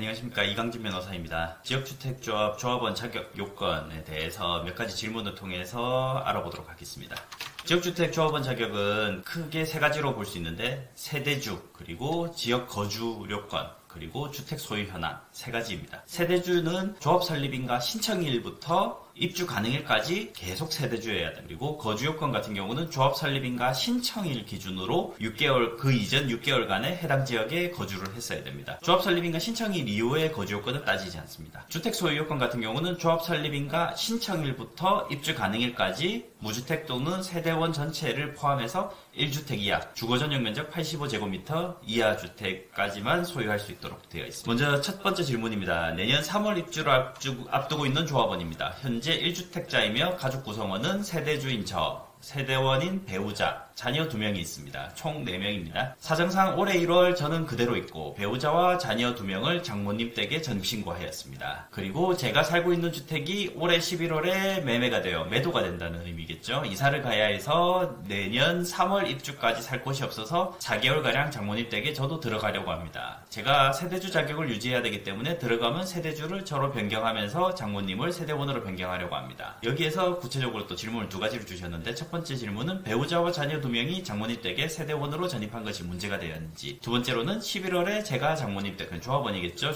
안녕하십니까, 이강진 변호사입니다. 지역주택조합 조합원 자격 요건에 대해서 몇 가지 질문을 통해서 알아보도록 하겠습니다. 지역주택 조합원 자격은 크게 세 가지로 볼 수 있는데, 세대주, 그리고 지역 거주 요건, 그리고 주택 소유 현황 세 가지입니다. 세대주는 조합 설립인가 신청일부터 입주 가능일까지 계속 세대주여야 됩니다. 그리고 거주 요건 같은 경우는 조합 설립인가 신청일 기준으로 6개월, 그 이전 6개월간의 해당 지역에 거주를 했어야 됩니다. 조합 설립인가 신청일 이후의 거주 요건은 따지지 않습니다. 주택 소유 요건 같은 경우는 조합 설립인가 신청일부터 입주 가능일까지 무주택 또는 세대원 전체를 포함해서 1주택 이하, 주거 전용 면적 85제곱미터 이하 주택까지만 소유할 수 있도록 되어 있습니다. 먼저 첫 번째 질문입니다. 내년 3월 입주를 앞두고 있는 조합원입니다. 현재 1주택자이며 가족 구성원은 세대주인 저, 세대원인 배우자, 자녀 2명이 있습니다. 총 4명입니다. 사정상 올해 1월 저는 그대로 있고 배우자와 자녀 2명을 장모님 댁에 전입신고하였습니다. 그리고 제가 살고 있는 주택이 올해 11월에 매매가 되어 매도가 된다는 의미겠죠. 이사를 가야 해서 내년 3월 입주까지 살 곳이 없어서 4개월가량 장모님 댁에 저도 들어가려고 합니다. 제가 세대주 자격을 유지해야 되기 때문에 들어가면 세대주를 저로 변경하면서 장모님을 세대원으로 변경하려고 합니다. 여기에서 구체적으로 또 질문을 2가지를 주셨는데, 첫 번째 질문은 배우자와 자녀 2명이 장모님 댁에 세대원으로 전입한 것이 문제가 되었는지, 두 번째로는 11월에 제가 장모님 댁, 조합원이겠죠.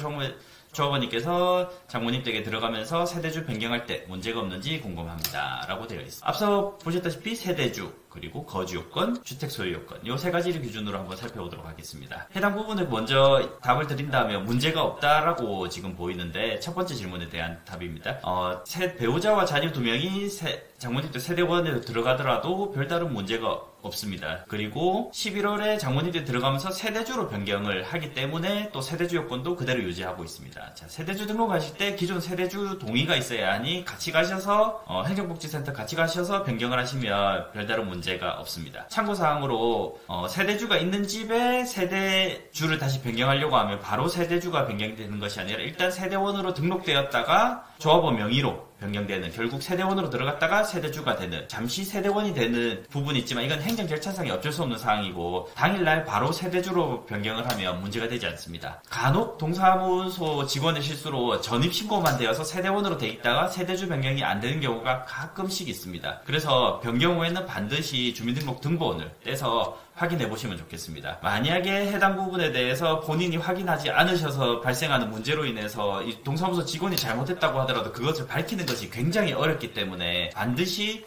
조합원님께서 장모님 댁에 들어가면서 세대주 변경할 때 문제가 없는지 궁금합니다. 라고 되어 있습니다. 앞서 보셨다시피 세대주, 그리고 거주 요건, 주택 소유 요건, 이 세 가지를 기준으로 한번 살펴보도록 하겠습니다. 해당 부분을 먼저 답을 드린다면 문제가 없다라고 지금 보이는데, 첫 번째 질문에 대한 답입니다. 배우자와 자녀 2명이 장모님 댁 세대원에 들어가더라도 별다른 문제가 없습니다. 그리고 11월에 장모님 댁에 들어가면서 세대주로 변경을 하기 때문에 또 세대주 요건도 그대로 유지하고 있습니다. 자, 세대주 등록하실 때 기존 세대주 동의가 있어야 하니 같이 가셔서 행정복지센터 같이 가셔서 변경을 하시면 별다른 문제가 없습니다. 참고사항으로 세대주가 있는 집에 세대주를 다시 변경하려고 하면 바로 세대주가 변경되는 것이 아니라 일단 세대원으로 등록되었다가 조합원 명의로 변경되는, 결국 세대원으로 들어갔다가 세대주가 되는, 잠시 세대원이 되는 부분이 있지만 이건 행정 절차상에 어쩔 수 없는 사항이고 당일날 바로 세대주로 변경을 하면 문제가 되지 않습니다. 간혹 동사무소 직원의 실수로 전입신고만 되어서 세대원으로 돼 있다가 세대주 변경이 안 되는 경우가 가끔씩 있습니다. 그래서 변경 후에는 반드시 주민등록 등본을 떼서 확인해 보시면 좋겠습니다. 만약에 해당 부분에 대해서 본인이 확인하지 않으셔서 발생하는 문제로 인해서 이 동사무소 직원이 잘못했다고 하더라도 그것을 밝히는 것이 굉장히 어렵기 때문에 반드시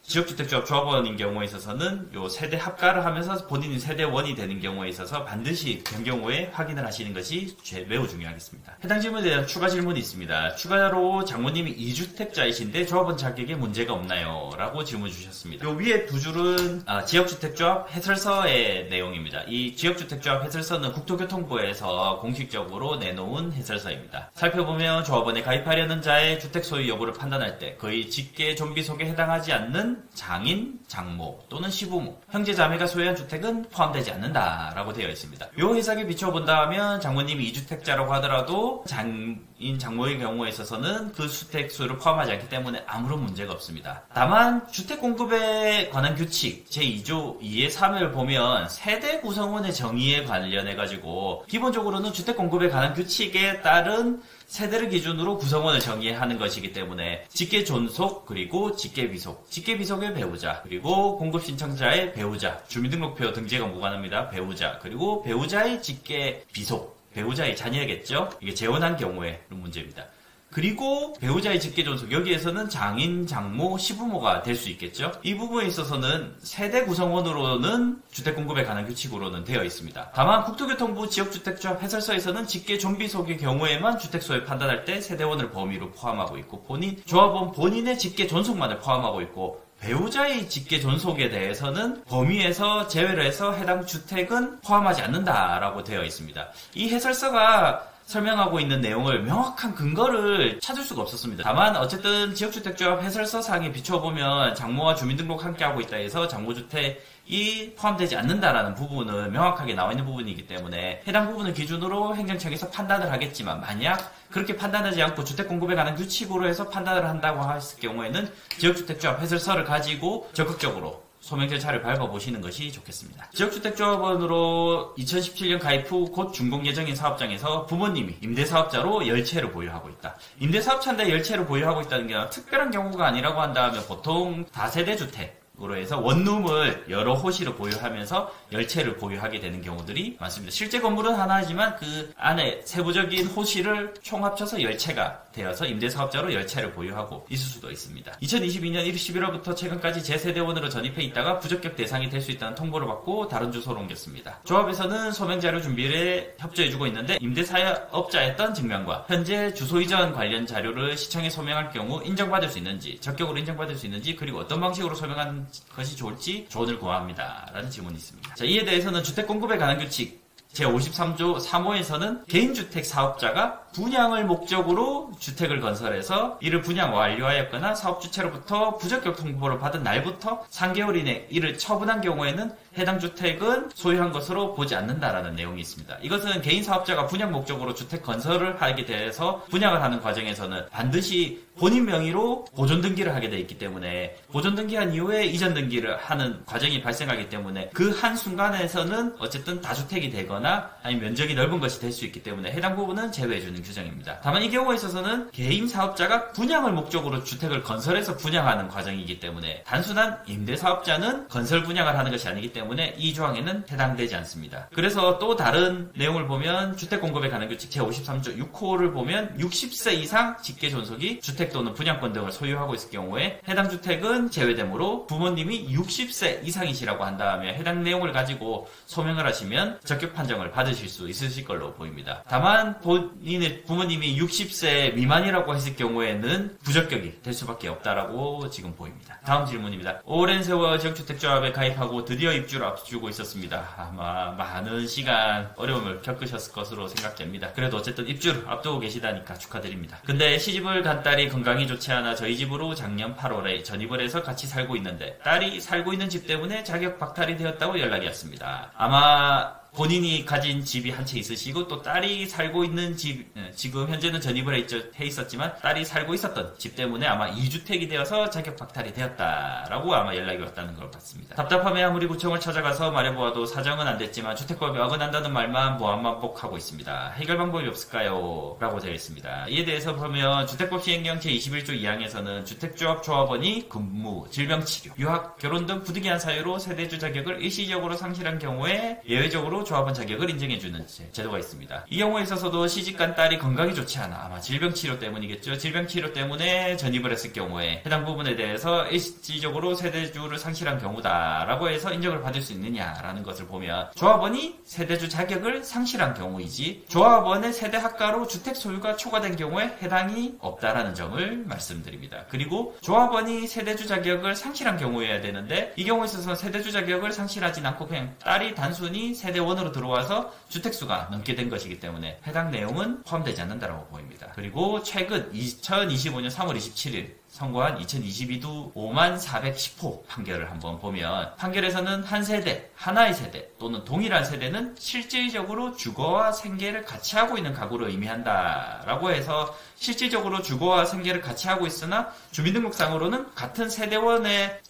지역주택조합 조합원인 경우에 있어서는 요 세대 합가를 하면서 본인이 세대원이 되는 경우에 있어서 반드시 변경 후에 확인을 하시는 것이 매우 중요하겠습니다. 해당 질문에 대한 추가 질문이 있습니다. 추가로 장모님이 2주택자이신데 조합원 자격에 문제가 없나요? 라고 질문 주셨습니다. 요 위에 두 줄은 지역주택조합 해설서의 내용입니다. 이 지역주택조합 해설서는 국토교통부에서 공식적으로 내놓은 해설서입니다. 살펴보면 조합원에 가입하려는 자의 주택 소유 여부를 판단할 때 거의 직계 좀비 속에 해당하지 않는 장인, 장모 또는 시부모, 형제 자매가 소유한 주택은 포함되지 않는다라고 되어 있습니다. 이 해석에 비춰본다면 장모님이 2주택자라고 하더라도 장인, 장모의 경우에 있어서는 그 주택 수를 포함하지 않기 때문에 아무런 문제가 없습니다. 다만 주택 공급에 관한 규칙 제2조 2의 3을 보면 세대 구성원의 정의에 관련해가지고 기본적으로는 주택 공급에 관한 규칙에 따른 세대를 기준으로 구성원을 정의하는 것이기 때문에 직계 존속, 그리고 직계 비속, 직계 비속의 배우자, 그리고 공급 신청자의 배우자, 주민등록표 등재가 무관합니다. 배우자, 그리고 배우자의 직계 비속, 배우자의 자녀겠죠. 이게 재혼한 경우의 문제입니다. 그리고 배우자의 직계 존속, 여기에서는 장인, 장모, 시부모가 될 수 있겠죠. 이 부분에 있어서는 세대 구성원으로는 주택 공급에 관한 규칙으로는 되어 있습니다. 다만 국토교통부 지역주택조합 해설서에서는 직계 좀비속의 경우에만 주택소유 판단할 때 세대원을 범위로 포함하고 있고, 조합원 본인의 직계 존속만을 포함하고 있고, 배우자의 직계 존속에 대해서는 범위에서 제외를 해서 해당 주택은 포함하지 않는다라고 되어 있습니다. 이 해설서가 설명하고 있는 내용을 명확한 근거를 찾을 수가 없었습니다. 다만 어쨌든 지역주택조합 해설서상에 비춰보면 장모와 주민등록 함께하고 있다 해서 장모주택이 포함되지 않는다라는 부분은 명확하게 나와 있는 부분이기 때문에 해당 부분을 기준으로 행정청에서 판단을 하겠지만, 만약 그렇게 판단하지 않고 주택공급에 관한 규칙으로 해서 판단을 한다고 했을 경우에는 지역주택조합 해설서를 가지고 적극적으로 소명 절차를 밟아보시는 것이 좋겠습니다. 지역주택조합원으로 2017년 가입 후 곧 준공 예정인 사업장에서 부모님이 임대사업자로 10채를 보유하고 있다. 임대사업자인데 10채를 보유하고 있다는 게 특별한 경우가 아니라고 한다면 보통 다세대 주택으로 해서 원룸을 여러 호실을 보유하면서 10채를 보유하게 되는 경우들이 많습니다. 실제 건물은 하나이지만 그 안에 세부적인 호실을 총 합쳐서 10채가 되어서 임대사업자로 10채를 보유하고 있을 수도 있습니다. 2022년 11월부터 최근까지 재세대원으로 전입해 있다가 부적격 대상이 될 수 있다는 통보를 받고 다른 주소로 옮겼습니다. 조합에서는 소명자료 준비에 협조해주고 있는데 임대사업자였던 증명과 현재 주소 이전 관련 자료를 시청에 소명할 경우 인정받을 수 있는지, 적격으로 인정받을 수 있는지, 그리고 어떤 방식으로 소명하는 것이 좋을지 조언을 구합니다. 라는 질문이 있습니다. 자, 이에 대해서는 주택공급에 관한 규칙 제53조 3호에서는 개인주택 사업자가 분양을 목적으로 주택을 건설해서 이를 분양 완료하였거나 사업주체로부터 부적격 통보를 받은 날부터 3개월 이내 이를 처분한 경우에는 해당 주택은 소유한 것으로 보지 않는다라는 내용이 있습니다. 이것은 개인 사업자가 분양 목적으로 주택 건설을 하게 돼서 분양을 하는 과정에서는 반드시 본인 명의로 보존 등기를 하게 돼 있기 때문에 보존 등기한 이후에 이전 등기를 하는 과정이 발생하기 때문에 그 한순간에서는 어쨌든 다주택이 되거나 아니면 면적이 넓은 것이 될 수 있기 때문에 해당 부분은 제외해주는 규정입니다. 다만 이 경우에 있어서는 개인 사업자가 분양을 목적으로 주택을 건설해서 분양하는 과정이기 때문에 단순한 임대사업자는 건설 분양을 하는 것이 아니기 때문에 이 조항에는 해당되지 않습니다. 그래서 또 다른 내용을 보면 주택공급에 관한 규칙 제53조 6호를 보면 60세 이상 직계존속이 주택 또는 분양권 등을 소유하고 있을 경우에 해당 주택은 제외되므로 부모님이 60세 이상이시라고 한다면 해당 내용을 가지고 소명을 하시면 적격 판정을 받으실 수 있으실 걸로 보입니다. 다만 본인의 부모님이 60세 미만이라고 했을 경우에는 부적격이 될 수밖에 없다라고 지금 보입니다. 다음 질문입니다. 오랜 세월 지역주택조합에 가입하고 드디어 입주를 앞두고 있었습니다. 아마 많은 시간 어려움을 겪으셨을 것으로 생각됩니다. 그래도 어쨌든 입주를 앞두고 계시다니까 축하드립니다. 근데 시집을 간 딸이 건강이 좋지 않아 저희 집으로 작년 8월에 전입을 해서 같이 살고 있는데 딸이 살고 있는 집 때문에 자격 박탈이 되었다고 연락이 왔습니다. 아마 본인이 가진 집이 한 채 있으시고 또 딸이 살고 있는 집, 지금 현재는 전입을 해 있었지만 딸이 살고 있었던 집 때문에 아마 2주택이 되어서 자격 박탈이 되었다라고 아마 연락이 왔다는 걸 봤습니다. 답답함에 아무리 구청을 찾아가서 말해보아도 사정은 안 됐지만 주택법에 어긋난다는 말만 무한반복하고 있습니다. 해결 방법이 없을까요? 라고 되어 있습니다. 이에 대해서 보면 주택법 시행령 제21조 2항에서는 주택조합 조합원이 근무, 질병치료, 유학, 결혼 등 부득이한 사유로 세대주 자격을 일시적으로 상실한 경우에 예외적으로 조합원 자격을 인정해주는 제도가 있습니다. 이 경우에 있어서도 시집간 딸이 건강이 좋지 않아 아마 질병치료 때문이겠죠. 질병치료 때문에 전입을 했을 경우에 해당 부분에 대해서 일시적으로 세대주를 상실한 경우다라고 해서 인정을 받을 수 있느냐라는 것을 보면 조합원이 세대주 자격을 상실한 경우이지 조합원의 세대 합가로 주택 소유가 초과된 경우에 해당이 없다라는 점을 말씀드립니다. 그리고 조합원이 세대주 자격을 상실한 경우여야 되는데 이 경우에 있어서 세대주 자격을 상실하진 않고 그냥 딸이 단순히 세대원으로 들어와서 주택수가 넘게 된 것이기 때문에 해당 내용은 포함되지 않는다고 보입니다. 그리고 최근 2025년 3월 27일 선고한 2022도 5410호 판결을 한번 보면 판결에서는 한 세대, 하나의 세대 또는 동일한 세대는 실질적으로 주거와 생계를 같이 하고 있는 가구를 의미한다라고 해서 실질적으로 주거와 생계를 같이 하고 있으나 주민등록상으로는 같은 세대원의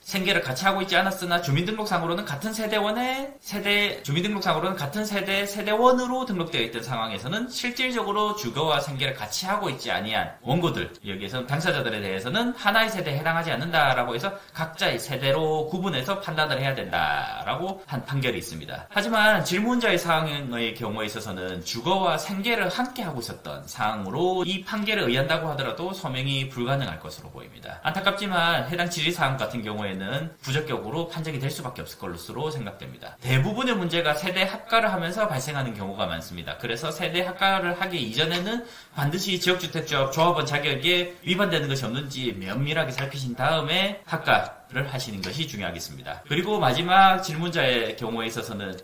생계를 같이 하고 있지 않았으나 주민등록상으로는 같은 주민등록상으로는 같은 세대원으로 등록되어 있던 상황에서는 실질적으로 주거와 생계를 같이 하고 있지 아니한 원고들, 여기에서 당사자들에 대해서는 하나의 세대에 해당하지 않는다라고 해서 각자의 세대로 구분해서 판단을 해야 된다라고 한 판결이 있습니다. 하지만 질문자의 사항의 경우에 있어서는 주거와 생계를 함께 하고 있었던 사항으로 이 판결에 의한다고 하더라도 소명이 불가능할 것으로 보입니다. 안타깝지만 해당 질의사항 같은 경우에는 부적격으로 판정이 될 수밖에 없을 것으로 생각됩니다. 대부분의 문제가 세대 합가를 하면서 발생하는 경우가 많습니다. 그래서 세대 합가를 하기 이전에는 반드시 지역주택조합 조합원 자격에 위반되는 것이 없는지 면밀하게 살피신 다음에 합가를 하시는 것이 중요하겠습니다. 그리고 마지막 질문자의 경우에 있어서는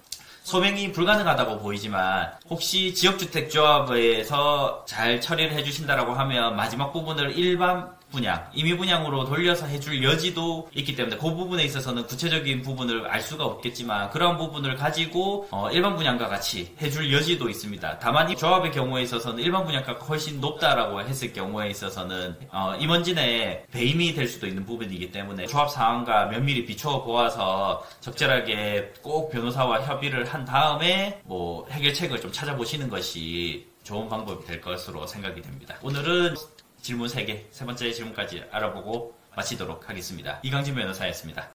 소명이 불가능하다고 보이지만 혹시 지역주택조합에서 잘 처리를 해주신다라고 하면 마지막 부분을 일반 분양, 임의 분양으로 돌려서 해줄 여지도 있기 때문에 그 부분에 있어서는 구체적인 부분을 알 수가 없겠지만 그러한 부분을 가지고 일반 분양과 같이 해줄 여지도 있습니다. 다만 이 조합의 경우에 있어서는 일반 분양가가 훨씬 높다라고 했을 경우에 있어서는 임원진의 배임이 될 수도 있는 부분이기 때문에 조합 상황과 면밀히 비춰 보아서 적절하게 꼭 변호사와 협의를 한 다음에 뭐 해결책을 좀 찾아보시는 것이 좋은 방법이 될 것으로 생각이 됩니다. 오늘은 질문 3개, 세 번째 질문까지 알아보고 마치도록 하겠습니다. 이강진 변호사였습니다.